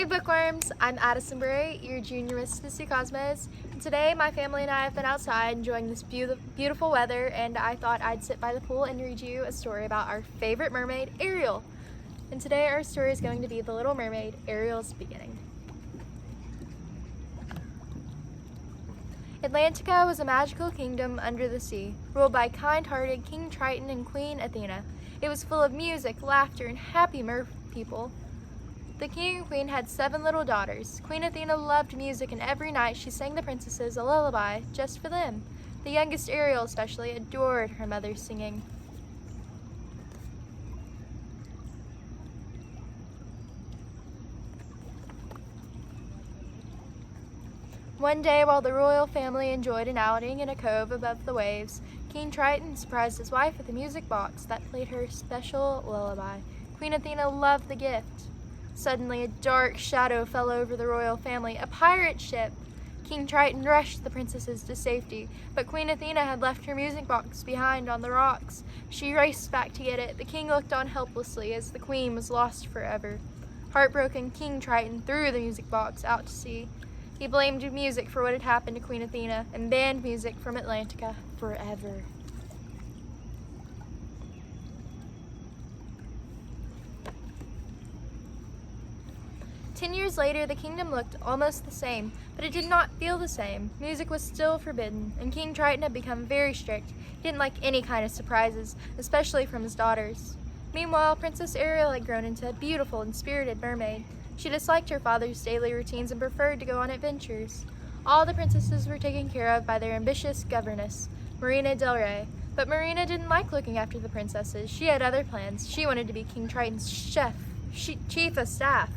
Hey bookworms, I'm Addison Bray, your junior Miss Missy Cosmos, and today my family and I have been outside enjoying this beautiful weather, and I thought I'd sit by the pool and read you a story about our favorite mermaid, Ariel. And today our story is going to be The Little Mermaid, Ariel's Beginning. Atlantica was a magical kingdom under the sea, ruled by kind-hearted King Triton and Queen Athena. It was full of music, laughter, and happy mer people. The king and queen had 7 little daughters. Queen Athena loved music, and every night she sang the princesses a lullaby just for them. The youngest, Ariel especially, adored her mother's singing. One day, while the royal family enjoyed an outing in a cove above the waves, King Triton surprised his wife with a music box that played her special lullaby. Queen Athena loved the gift. Suddenly, a dark shadow fell over the royal family, a pirate ship. King Triton rushed the princesses to safety, but Queen Athena had left her music box behind on the rocks. She raced back to get it. The king looked on helplessly as the queen was lost forever. Heartbroken, King Triton threw the music box out to sea. He blamed music for what had happened to Queen Athena and banned music from Atlantica forever. Ten years later, the kingdom looked almost the same, but it did not feel the same. Music was still forbidden, and King Triton had become very strict. He didn't like any kind of surprises, especially from his daughters. Meanwhile, Princess Ariel had grown into a beautiful and spirited mermaid. She disliked her father's daily routines and preferred to go on adventures. All the princesses were taken care of by their ambitious governess, Marina Del Rey. But Marina didn't like looking after the princesses. She had other plans. She wanted to be King Triton's chief of staff.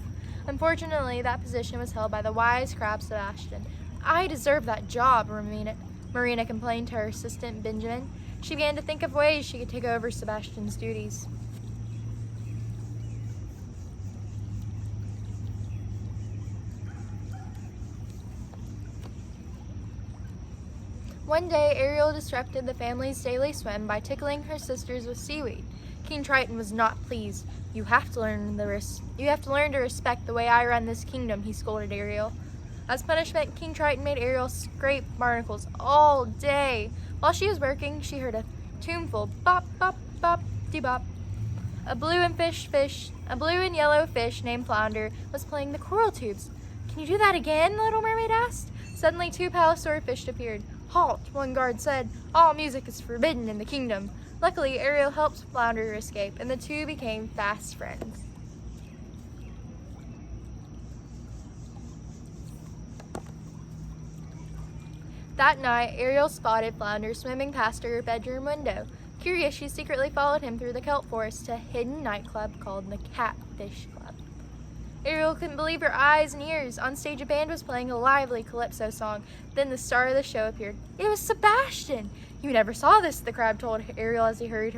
Unfortunately, that position was held by the wise crab Sebastian. "I deserve that job," Marina complained to her assistant Benjamin. She began to think of ways she could take over Sebastian's duties. One day, Ariel disrupted the family's daily swim by tickling her sisters with seaweed. King Triton was not pleased. You have to learn to respect the way I run this kingdom," he scolded Ariel. As punishment, King Triton made Ariel scrape barnacles all day. While she was working, she heard a tuneful bop, bop, bop, dee bop. A blue and yellow fish named Flounder was playing the coral tubes. "Can you do that again?" the little mermaid asked. Suddenly, 2 pale swordfish appeared. "Halt," one guard said. "All music is forbidden in the kingdom." Luckily, Ariel helped Flounder escape, and the two became fast friends. That night, Ariel spotted Flounder swimming past her bedroom window. Curious, she secretly followed him through the kelp forest to a hidden nightclub called the Catfish Club. Ariel couldn't believe her eyes and ears. On stage, a band was playing a lively calypso song. Then the star of the show appeared. It was Sebastian! "You never saw this," the crab told Ariel as he hurried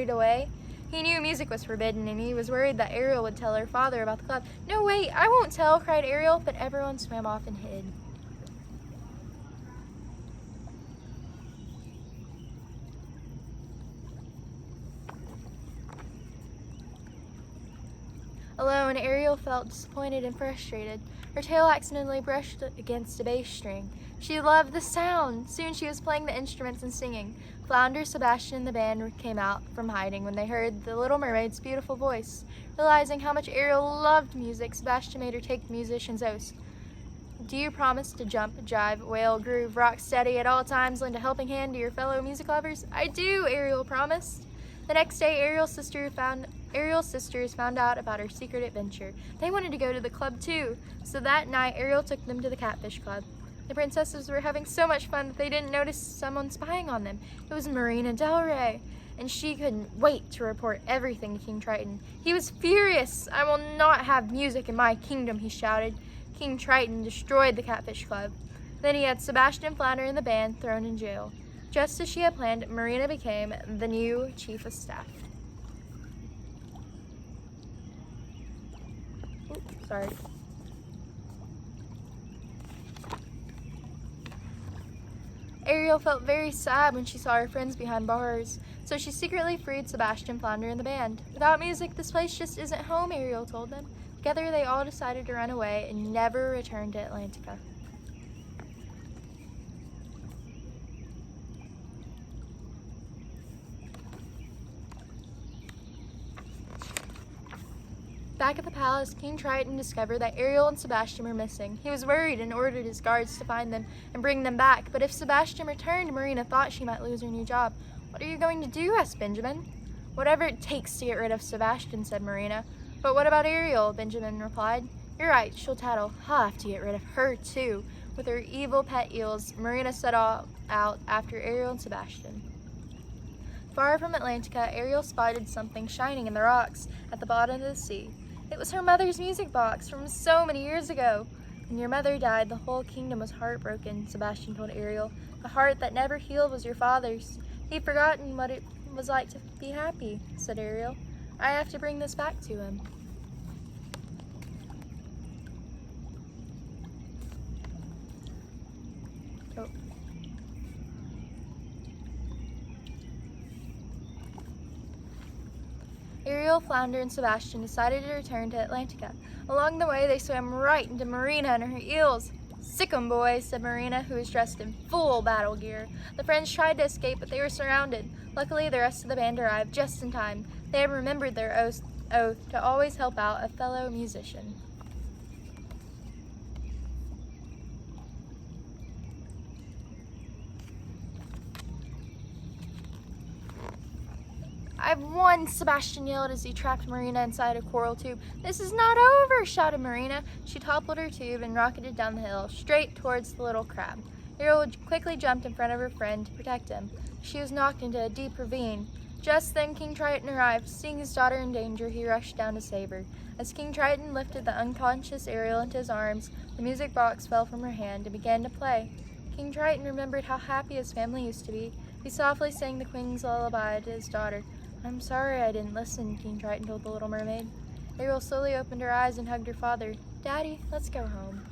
away. He knew music was forbidden, and he was worried that Ariel would tell her father about the club. "No, wait, I won't tell," cried Ariel, but everyone swam off and hid. Alone, Ariel felt disappointed and frustrated. Her tail accidentally brushed against a bass string. She loved the sound. Soon she was playing the instruments and singing. Flounder, Sebastian, and the band came out from hiding when they heard the little mermaid's beautiful voice. Realizing how much Ariel loved music, Sebastian made her take the musician's oath. "Do you promise to jump, jive, wail, groove, rock steady at all times, lend a helping hand to your fellow music lovers?" "I do," Ariel promised. The next day, Ariel's sisters found out about her secret adventure. They wanted to go to the club too, so that night Ariel took them to the Catfish Club. The princesses were having so much fun that they didn't notice someone spying on them. It was Marina Del Rey, and she couldn't wait to report everything to King Triton. He was furious. "I will not have music in my kingdom," he shouted. King Triton destroyed the Catfish Club. Then he had Sebastian, Flounder, and the band thrown in jail. Just as she had planned, Marina became the new chief of staff. Oops, sorry. Ariel felt very sad when she saw her friends behind bars, so she secretly freed Sebastian, Flounder, and the band. "Without music, this place just isn't home," Ariel told them. "The Together they all decided to run away and never return to Atlantica. Back at the palace, King Triton discovered that Ariel and Sebastian were missing. He was worried and ordered his guards to find them and bring them back. But if Sebastian returned, Marina thought she might lose her new job. "What are you going to do?" asked Benjamin. "Whatever it takes to get rid of Sebastian," said Marina. "But what about Ariel?" Benjamin replied. "You're right, she'll tattle. I'll have to get rid of her too." With her evil pet eels, Marina set out after Ariel and Sebastian. Far from Atlantica, Ariel spotted something shining in the rocks at the bottom of the sea. It was her mother's music box from so many years ago. "When your mother died, the whole kingdom was heartbroken," Sebastian told Ariel. "The heart that never healed was your father's. He'd forgotten what it was like to be happy," said Ariel. "I have to bring this back to him." Oh. Ariel, Flounder, and Sebastian decided to return to Atlantica. Along the way, they swam right into Marina and her eels. "Sick 'em, boys," said Marina, who was dressed in full battle gear. The friends tried to escape, but they were surrounded. Luckily, the rest of the band arrived just in time. They had remembered their oath to always help out a fellow musician. "I've won!" Sebastian yelled as he trapped Marina inside a coral tube. "This is not over!" shouted Marina. She toppled her tube and rocketed down the hill, straight towards the little crab. Ariel quickly jumped in front of her friend to protect him. She was knocked into a deep ravine. Just then King Triton arrived. Seeing his daughter in danger, he rushed down to save her. As King Triton lifted the unconscious Ariel into his arms, the music box fell from her hand and began to play. King Triton remembered how happy his family used to be. He softly sang the Queen's lullaby to his daughter. "I'm sorry I didn't listen," King Triton told the little mermaid. Ariel slowly opened her eyes and hugged her father. "Daddy, let's go home."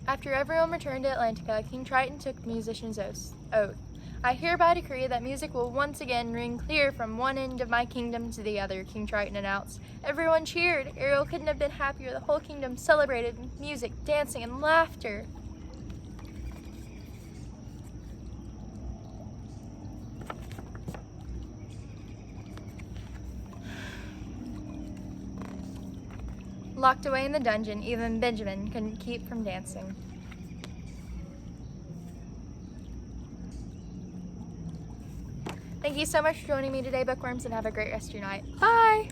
After everyone returned to Atlantica, King Triton took the musician's oath. "I hereby decree that music will once again ring clear from one end of my kingdom to the other," King Triton announced. Everyone cheered. Ariel couldn't have been happier. The whole kingdom celebrated with music, dancing, and laughter. Locked away in the dungeon, even Benjamin couldn't keep from dancing. Thank you so much for joining me today, bookworms, and have a great rest of your night. Bye!